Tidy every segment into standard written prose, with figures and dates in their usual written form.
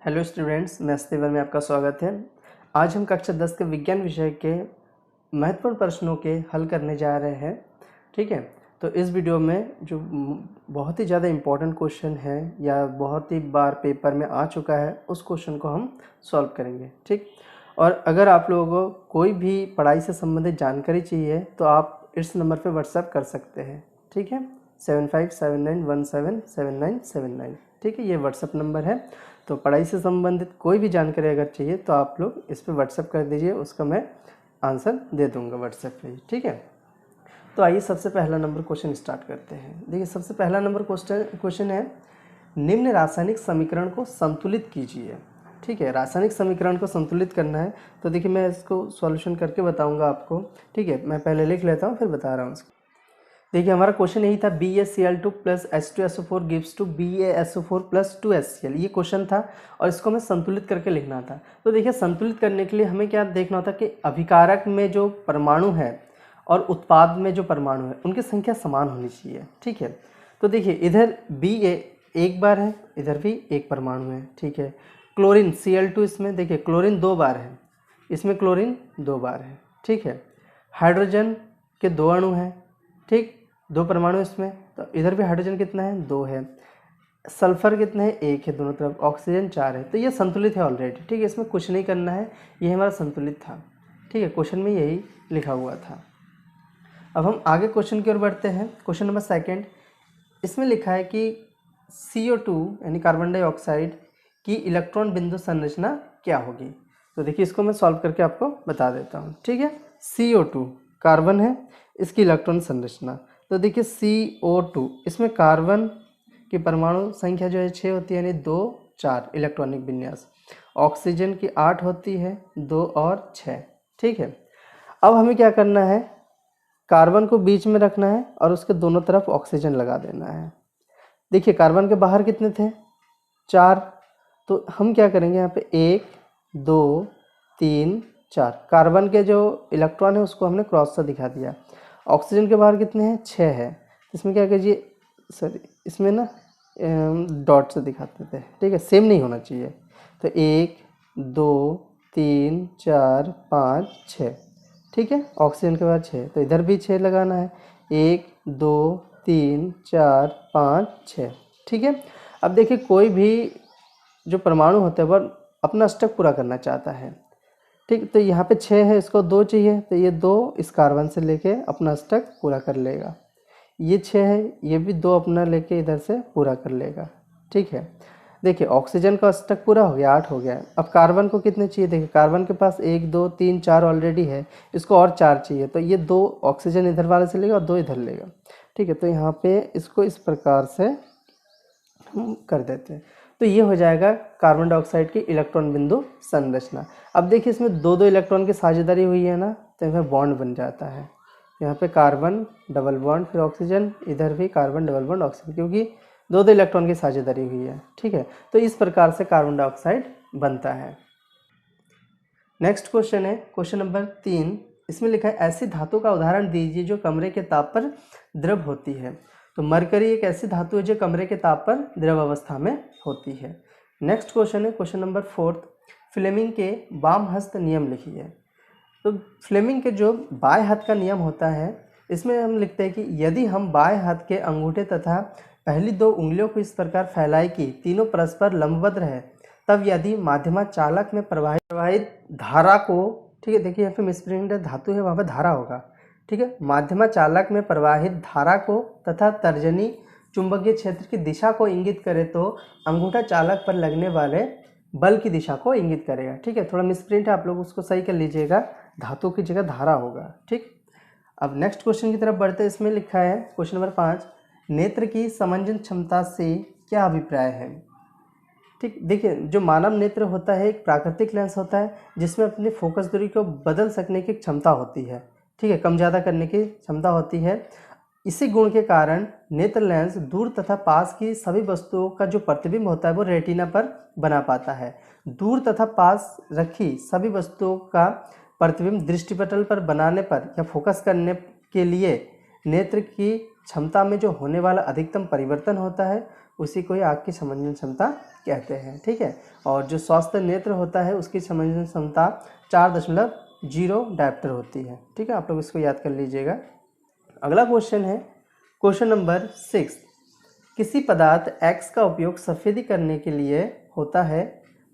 Hello students, maths तेवर में आपका स्वागत है। आज हम कक्षा 10 के विज्ञान विषय के महत्वपूर्ण प्रश्नों के हल करने जा रहे हैं। ठीक है, तो इस वीडियो में जो बहुत ही ज़्यादा इम्पोर्टेंट क्वेश्चन है या बहुत ही बार पेपर में आ चुका है उस क्वेश्चन को हम सॉल्व करेंगे। ठीक, और अगर आप लोगों को कोई भी पढ़ाई से संबंधित जानकारी चाहिए तो आप इस नंबर पर व्हाट्सएप कर सकते हैं। ठीक है, 7579177979। ठीक है, ये व्हाट्सएप नंबर है। तो पढ़ाई से संबंधित कोई भी जानकारी अगर चाहिए तो आप लोग इस पर व्हाट्सएप कर दीजिए, उसका मैं आंसर दे दूंगा व्हाट्सएप पे। ठीक है, तो आइए सबसे पहला नंबर क्वेश्चन स्टार्ट करते हैं। देखिए, सबसे पहला नंबर क्वेश्चन है, निम्न रासायनिक समीकरण को संतुलित कीजिए। ठीक है, रासायनिक समीकरण को संतुलित करना है। तो देखिए, मैं इसको सॉल्यूशन करके बताऊंगा आपको। ठीक है, मैं पहले लिख लेता हूँ फिर बता रहा हूँ इसको। देखिए, हमारा क्वेश्चन यही था, BaCl2 plus H2SO4 gives to BaSO4 plus 2HCl। ये क्वेश्चन था और इसको हमें संतुलित करके लिखना था। तो देखिए, संतुलित करने के लिए हमें क्या देखना होता कि अभिकारक में जो परमाणु है और उत्पाद में जो परमाणु है उनकी संख्या समान होनी चाहिए। ठीक है, तो देखिए इधर Ba एक बार है, इधर भी एक परमाणु है। ठीक है, क्लोरीन Cl2, इसमें देखिए क्लोरीन 2 बार है, इसमें क्लोरीन 2 बार है। ठीक है, हाइड्रोजन के 2 अणु हैं। ठीक, 2 परमाणु इसमें, तो इधर भी हाइड्रोजन कितना है, 2 है। सल्फर कितना है, 1 है दोनों तरफ। ऑक्सीजन 4 है। तो ये संतुलित है ऑलरेडी। ठीक है, इसमें कुछ नहीं करना है, ये हमारा संतुलित था। ठीक है, क्वेश्चन में यही लिखा हुआ था। अब हम आगे क्वेश्चन की ओर बढ़ते हैं। क्वेश्चन नंबर सेकंड, इसमें लिखा है कि CO2 यानी कार्बन डाइऑक्साइड की इलेक्ट्रॉन बिंदु संरचना क्या होगी। तो देखिए, इसको मैं सॉल्व करके आपको बता देता हूँ। ठीक है, CO2 कार्बन है, इसकी इलेक्ट्रॉन संरचना। तो देखिए CO2, इसमें कार्बन की परमाणु संख्या जो है 6 होती है, यानी 2 4 इलेक्ट्रॉनिक विन्यास। ऑक्सीजन की 8 होती है, 2 और 6। ठीक है, अब हमें क्या करना है, कार्बन को बीच में रखना है और उसके दोनों तरफ ऑक्सीजन लगा देना है। देखिए, कार्बन के बाहर कितने थे, 4। तो हम क्या करेंगे, यहाँ पे 1 2 3 4, कार्बन के जो इलेक्ट्रॉन है उसको हमने क्रॉस से दिखा दिया। ऑक्सीजन के बाहर कितने हैं, 6 है। इसमें क्या कीजिए, सॉरी इसमें ना डॉट से दिखाते थे। ठीक है, सेम नहीं होना चाहिए। तो 1 2 3 4 5 6। ठीक है, ऑक्सीजन के बाद 6, तो इधर भी 6 लगाना है। 1 2 3 4 5 6। ठीक है, अब देखिए, कोई भी जो परमाणु होता है वह अपना अष्टक पूरा करना चाहता है। ठीक, तो यहाँ पे 6 है, इसको 2 चाहिए, तो ये 2 इस कार्बन से लेके अपना अष्टक पूरा कर लेगा। ये 6 है, ये भी 2 अपना लेके इधर से पूरा कर लेगा। ठीक है, देखिए ऑक्सीजन का अष्टक पूरा हो गया, 8 हो गया। अब कार्बन को कितने चाहिए, देखिए कार्बन के पास 1 2 3 4 ऑलरेडी है, इसको और 4 चाहिए। तो ये 2 ऑक्सीजन इधर वाले से लेगा और 2 इधर लेगा। ठीक है, तो यहाँ पे इसको इस प्रकार से हम कर देते हैं। तो ये हो जाएगा कार्बन डाइऑक्साइड की इलेक्ट्रॉन बिंदु संरचना। अब देखिए, इसमें 2 2 इलेक्ट्रॉन की साझेदारी हुई है ना, तो इसमें बॉन्ड बन जाता है। यहाँ पे कार्बन डबल बॉन्ड, फिर ऑक्सीजन, इधर भी कार्बन डबल बॉन्ड ऑक्सीजन, क्योंकि 2 2 इलेक्ट्रॉन की साझेदारी हुई है। ठीक है, तो इस प्रकार से कार्बन डाइऑक्साइड बनता है। नेक्स्ट क्वेश्चन है क्वेश्चन नंबर 3। इसमें लिखा है, ऐसी धातु का उदाहरण दीजिए जो कमरे के ताप पर द्रव होती है। तो मरकरी एक ऐसी धातु है जो कमरे के ताप पर द्रव अवस्था में होती है। नेक्स्ट क्वेश्चन है क्वेश्चन नंबर 4। फ्लेमिंग के वाम हस्त नियम लिखिए। तो फ्लेमिंग के जो बाएं हाथ का नियम होता है, इसमें हम लिखते हैं कि यदि हम बाएं हाथ के अंगूठे तथा पहली 2 उंगलियों को इस प्रकार फैलाए कि तीनों परस्पर लंबवत रहे, तब यदि माध्यमा चालक में प्रवाहित धारा को, ठीक है, देखिए यहाँ पे मिसप्रिंट धातु है, वहाँ पे धारा होगा। ठीक है, माध्यमा चालक में प्रवाहित धारा को तथा तर्जनी चुंबकीय क्षेत्र की दिशा को इंगित करे तो अंगूठा चालक पर लगने वाले बल की दिशा को इंगित करेगा। ठीक है, थोड़ा मिसप्रिंट है, आप लोग उसको सही कर लीजिएगा, धातु की जगह धारा होगा। ठीक, अब नेक्स्ट क्वेश्चन की तरफ बढ़ते हैं। इसमें लिखा है क्वेश्चन नंबर 5, नेत्र की समंजन क्षमता से क्या अभिप्राय है। ठीक, देखिए, जो मानव नेत्र होता है एक प्राकृतिक लेंस होता है जिसमें अपनी फोकस दूरी को बदल सकने की क्षमता होती है। ठीक है, कम ज़्यादा करने की क्षमता होती है। इसी गुण के कारण नेत्र लेंस दूर तथा पास की सभी वस्तुओं का जो प्रतिबिंब होता है वो रेटिना पर बना पाता है। दूर तथा पास रखी सभी वस्तुओं का प्रतिबिंब दृष्टिपटल पर बनाने पर या फोकस करने के लिए नेत्र की क्षमता में जो होने वाला अधिकतम परिवर्तन होता है उसी को ही आँख की समंजन क्षमता कहते हैं। ठीक है, और जो स्वास्थ्य नेत्र होता है उसकी समझने क्षमता 4.0 डायप्टर होती है। ठीक है, आप लोग इसको याद कर लीजिएगा। अगला क्वेश्चन है क्वेश्चन नंबर 6, किसी पदार्थ X का उपयोग सफ़ेदी करने के लिए होता है,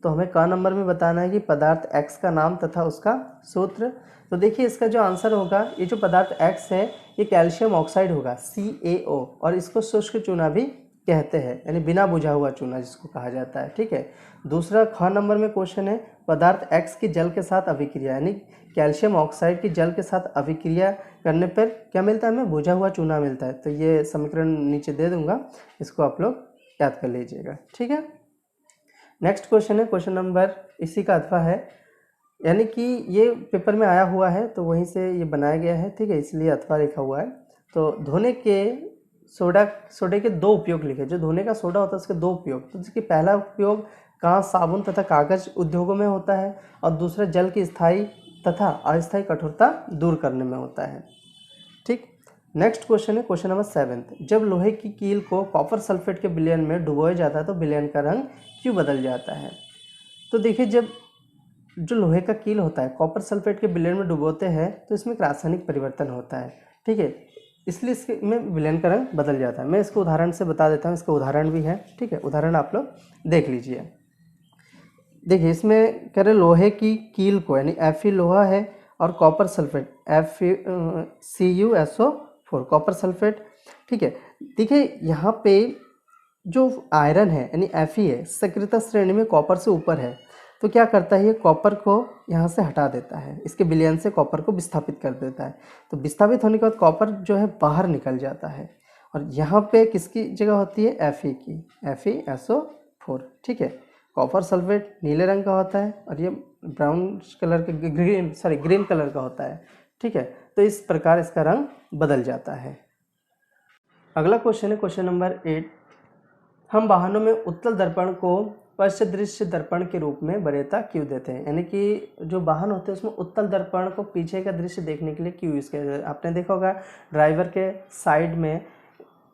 तो हमें क नंबर में बताना है कि पदार्थ X का नाम तथा उसका सूत्र। तो देखिए इसका जो आंसर होगा, ये जो पदार्थ X है ये कैल्शियम ऑक्साइड होगा CaO, और इसको शुष्क चूना भी कहते हैं, यानी बिना बुझा हुआ चूना जिसको कहा जाता है। ठीक है, दूसरा ख नंबर में क्वेश्चन है पदार्थ X की जल के साथ अभिक्रिया, यानी कैल्शियम ऑक्साइड की जल के साथ अभिक्रिया करने पर क्या मिलता है, हमें बुझा हुआ चूना मिलता है। तो ये समीकरण नीचे दे दूंगा, इसको आप लोग याद कर लीजिएगा। ठीक है, नेक्स्ट क्वेश्चन है क्वेश्चन नंबर, इसी का अथवा है, यानी कि ये पेपर में आया हुआ है तो वहीं से ये बनाया गया है। ठीक है, इसलिए अथवा लिखा हुआ है। तो धोने के सोडे के दो उपयोग लिखे, जो धोने का सोडा होता है उसके दो उपयोग। तो जिसकी पहला उपयोग कांच, साबुन तथा कागज उद्योगों में होता है, और दूसरा जल की स्थायी तथा अस्थायी कठोरता दूर करने में होता है। ठीक, नेक्स्ट क्वेश्चन है क्वेश्चन नंबर 7, जब लोहे की कील को कॉपर सल्फेट के विलयन में डुबोया जाता है तो विलयन का रंग क्यों बदल जाता है। तो देखिए, जब जो लोहे का कील होता है कॉपर सल्फेट के विलयन में डुबोते हैं तो इसमें एक रासायनिक परिवर्तन होता है। ठीक है, इसलिए इसके में विलयन का रंग बदल जाता है। मैं इसको उदाहरण से बता देता हूँ, इसका उदाहरण भी है। ठीक है, उदाहरण आप लोग देख लीजिए। देखिए इसमें कह रहे लोहे की कील को, यानी Fe लोहा है और copper sulphate CuSO4 copper sulphate. ठीक है, देखिए यहाँ पे जो आयरन है यानी Fe है, सक्रियता श्रेणी में कॉपर से ऊपर है, तो क्या करता है ये कॉपर को यहाँ से हटा देता है, इसके विलयन से कॉपर को विस्थापित कर देता है। तो विस्थापित होने के बाद कॉपर जो है बाहर निकल जाता है, और यहाँ पे किसकी जगह होती है, Fe की, FeSO4। ठीक है, कॉपर सल्फेट नीले रंग का होता है और ये ब्राउन कलर के ग्रीन कलर का होता है। ठीक है, तो इस प्रकार इसका रंग बदल जाता है। अगला क्वेश्चन है क्वेश्चन नंबर 8, हम वाहनों में उत्तल दर्पण को पश्च दृश्य दर्पण के रूप में वरीयता क्यों देते हैं, यानी कि जो वाहन होते हैं उसमें उत्तल दर्पण को पीछे का दृश्य देखने के लिए क्यों यूज़ किया जाता है। आपने देखा होगा ड्राइवर के साइड में,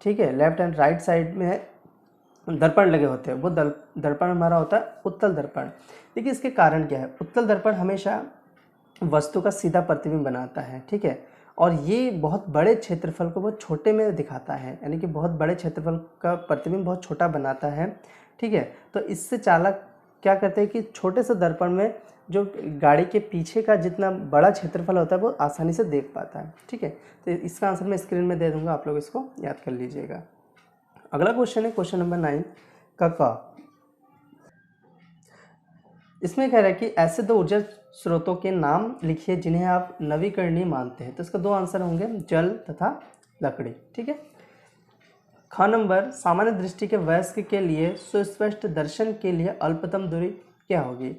ठीक है, लेफ्ट एंड राइट साइड में दर्पण लगे होते हैं, वो दर्पण हमारा होता है उत्तल दर्पण। देखिए इसके कारण क्या है, उत्तल दर्पण हमेशा वस्तु का सीधा प्रतिबिंब बनाता है। ठीक है, और ये बहुत बड़े क्षेत्रफल को बहुत छोटे में दिखाता है, यानी कि बहुत बड़े क्षेत्रफल का प्रतिबिंब बहुत छोटा बनाता है। ठीक है, तो इससे चालक क्या करते हैं कि छोटे से दर्पण में जो गाड़ी के पीछे का जितना बड़ा क्षेत्रफल होता है वो आसानी से देख पाता है। ठीक है, तो इसका आंसर मैं स्क्रीन में दे दूंगा, आप लोग इसको याद कर लीजिएगा। अगला क्वेश्चन है क्वेश्चन नंबर 9 का। इसमें कह रहा है कि ऐसे दो ऊर्जा स्रोतों के नाम लिखिए जिन्हें आप नवीकरणीय मानते हैं। तो इसका दो आंसर होंगे, जल तथा लकड़ी। ठीक है, ख नंबर, सामान्य दृष्टि के वयस्क के लिए सुस्पष्ट दर्शन के लिए अल्पतम दूरी क्या होगी।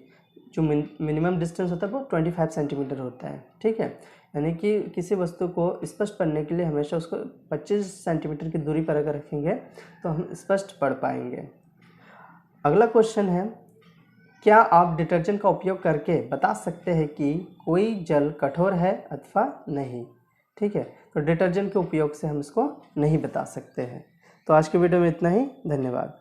जो मिनिमम डिस्टेंस होता है वो 25 सेंटीमीटर होता है। ठीक है, यानी कि किसी वस्तु को स्पष्ट पढ़ने के लिए हमेशा उसको 25 सेंटीमीटर की दूरी पर अगर रखेंगे तो हम स्पष्ट पढ़ पाएंगे। अगला क्वेश्चन है, क्या आप डिटर्जेंट का उपयोग करके बता सकते हैं कि कोई जल कठोर है अथवा नहीं। ठीक है, तो डिटर्जेंट के उपयोग से हम इसको नहीं बता सकते हैं। तो आज के वीडियो में इतना ही, धन्यवाद।